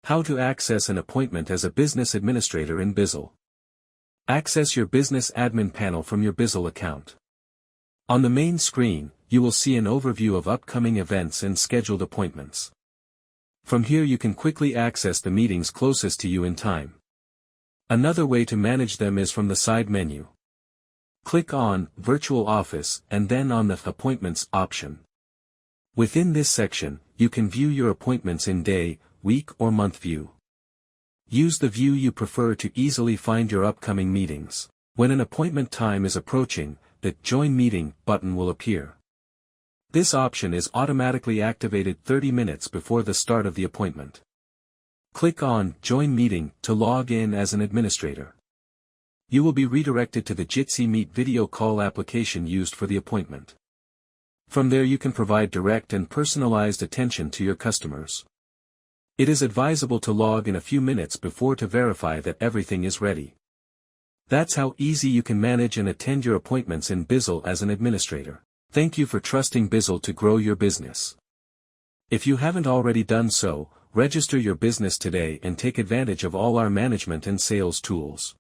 How to access an appointment as a business administrator in Bizzll. Access your business admin panel from your Bizzll account. On the main screen, you will see an overview of upcoming events and scheduled appointments. From here you can quickly access the meetings closest to you in time. Another way to manage them is from the side menu. Click on Virtual Office and then on the Appointments option. Within this section, you can view your appointments in day, week or month view. Use the view you prefer to easily find your upcoming meetings. When an appointment time is approaching, the Join Meeting button will appear. This option is automatically activated 30 minutes before the start of the appointment. Click on Join Meeting to log in as an administrator. You will be redirected to the Jitsi Meet video call application used for the appointment. From there you can provide direct and personalized attention to your customers. It is advisable to log in a few minutes before to verify that everything is ready. That's how easy you can manage and attend your appointments in Bizzll as an administrator. Thank you for trusting Bizzll to grow your business. If you haven't already done so, register your business today and take advantage of all our management and sales tools.